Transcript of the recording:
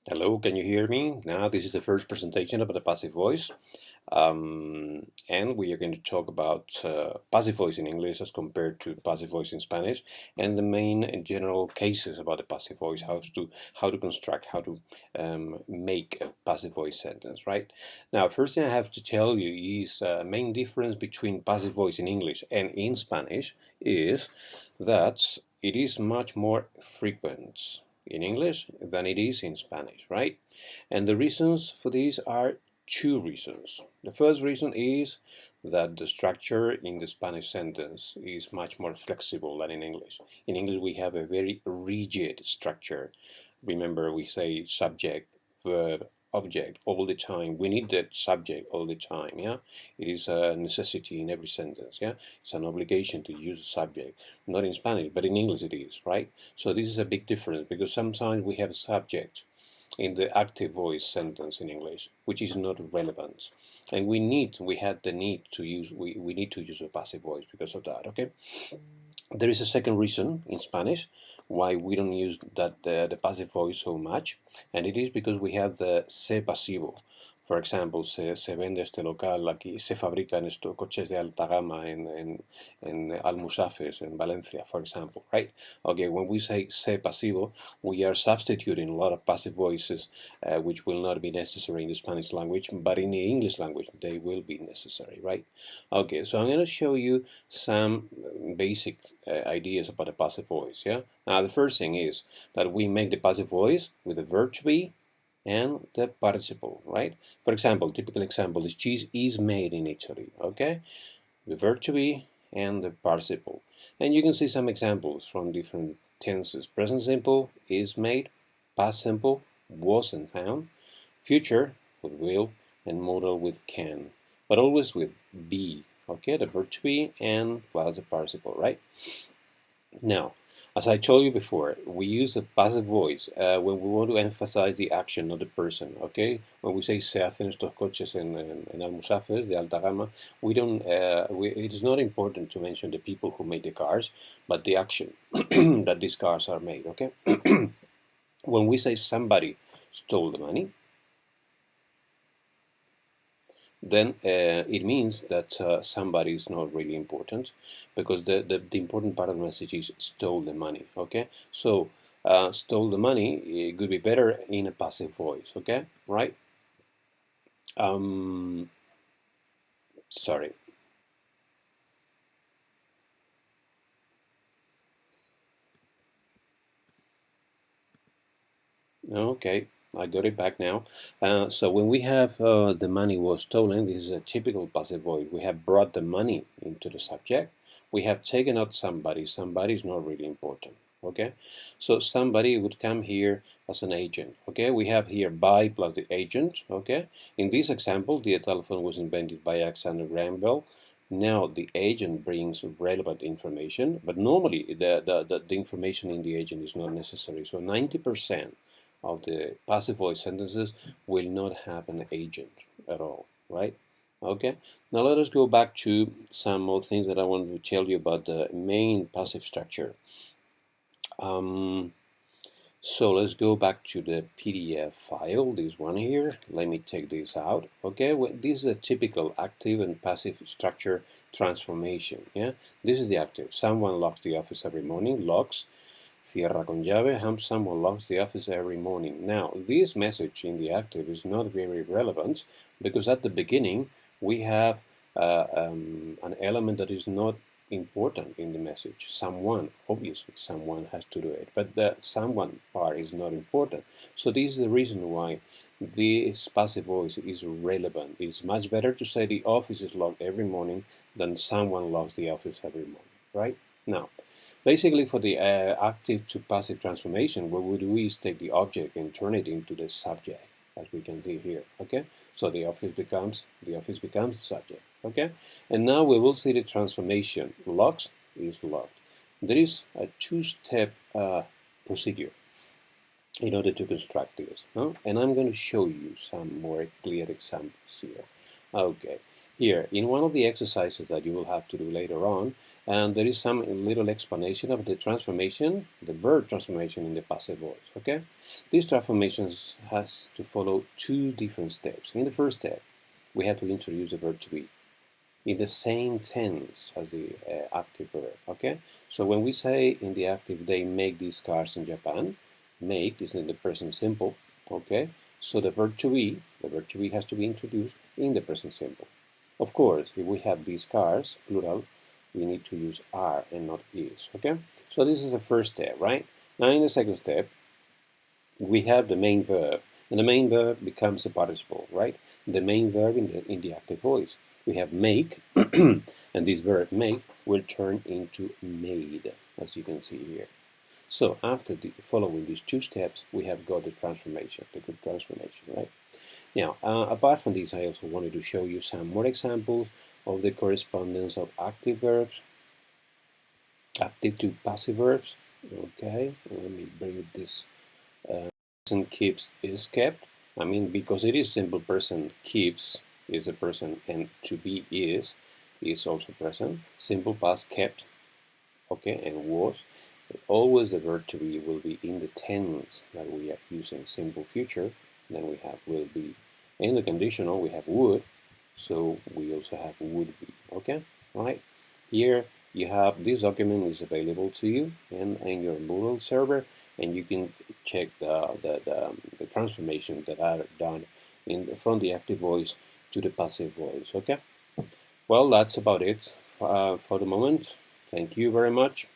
Hello, can you hear me? Now, this is the first presentation about the passive voice. And we are going to talk about passive voice in English as compared to passive voice in Spanish, and the main and general cases about the passive voice, how to construct, how to make a passive voice sentence, right? Now, first thing I have to tell you is main difference between passive voice in English and in Spanish is that it is much more frequent in English than it is in Spanish, right? And the reasons for this are two reasons. The first reason is that the structure in the Spanish sentence is much more flexible than in English. In English, we have a very rigid structure. Remember, we say subject, verb, object all the time. We need that subject all the time, yeah? It is a necessity in every sentence, yeah? It's an obligation to use the subject. Not in Spanish, but in English it is, right? So this is a big difference because sometimes we have a subject in the active voice sentence in English, which is not relevant. And we need to use a passive voice because of that, okay? There is a second reason in Spanish why we don't use the passive voice so much, and it is because we have the se pasivo. For example, se vende este local aquí, se fabrican estos coches de alta gama en Almusafes, in Valencia, for example, right? Okay, when we say se pasivo, we are substituting a lot of passive voices which will not be necessary in the Spanish language, but in the English language they will be necessary, right? Okay, so I'm going to show you some basic ideas about the passive voice, yeah? Now, the first thing is that we make the passive voice with the verb to be and the participle, right? For example, typical example is cheese is made in Italy, okay? The verb to be and the participle. And you can see some examples from different tenses. Present simple, is made. Past simple, was and found. Future, with will, and modal with can. But always with be, okay? The verb to be and plus the participle, right? Now, as I told you before, we use the passive voice when we want to emphasize the action, not the person, okay? When we say se hacen estos coches en Almusafes de alta gama, we don't, it is not important to mention the people who made the cars, but the action that these cars are made, okay? When we say somebody stole the money, then it means that somebody is not really important because the important part of the message is stole the money, okay? So stole the money, it could be better in a passive voice, okay? Right? Sorry. Okay, I got it back now. So when we have the money was stolen, this is a typical passive voice. We have brought the money into the subject. We have taken out somebody. Somebody is not really important. Okay, so somebody would come here as an agent. Okay, we have here by plus the agent. Okay, in this example, the telephone was invented by Alexander Graham Bell. Now the agent brings relevant information, but normally the information in the agent is not necessary. So 90% of the passive voice sentences will not have an agent at all, right? Okay, now let us go back to some more things that I want to tell you about the main passive structure. So let's go back to the PDF file, this one here. Let me take this out. Okay, well, this is a typical active and passive structure transformation. Yeah, this is the active. Someone locks the office every morning. Locks. Cierra con llave. Someone locks the office every morning. Now, this message in the active is not very relevant because at the beginning we have an element that is not important in the message. Someone, obviously, someone has to do it, but the someone part is not important. So this is the reason why this passive voice is relevant. It's much better to say the office is locked every morning than someone locks the office every morning, right? Now, basically for the active to passive transformation, what we do is take the object and turn it into the subject, as we can see here, okay? So the office becomes the subject, okay? And now we will see the transformation. Locks is locked. There is a two-step procedure in order to construct this, no? And I'm going to show you some more clear examples here. Okay, Here, in one of the exercises that you will have to do later on, and there is some little explanation of the transformation, the verb transformation in the passive voice, okay? These transformations has to follow two different steps. In the first step, we have to introduce the verb to be in the same tense as the active verb, okay? So when we say in the active, they make these cars in Japan, make is in the present simple, okay? So the verb to be has to be introduced in the present simple. Of course, if we have these cars, plural, we need to use are and not is, okay? So this is the first step, right? Now in the second step, we have the main verb, and the main verb becomes the participle, right? The main verb in the active voice. We have make, and this verb make will turn into made, as you can see here. So after following these two steps, we have got the transformation, the good transformation, right? Now, apart from this, I also wanted to show you some more examples of the correspondence of active verbs, active to passive verbs. Okay, let me bring this. Person keeps is kept. I mean, because it is simple person, keeps is a person, and to be is also present. Simple past kept, okay, and was. Always the verb to be will be in the tense that we are using. Simple future, then we have will be. In the conditional, we have would, so we also have would be, okay? Right? Here you have this document is available to you in your Moodle server, and you can check the transformation that are done from the active voice to the passive voice, okay? Well, that's about it for the moment. Thank you very much.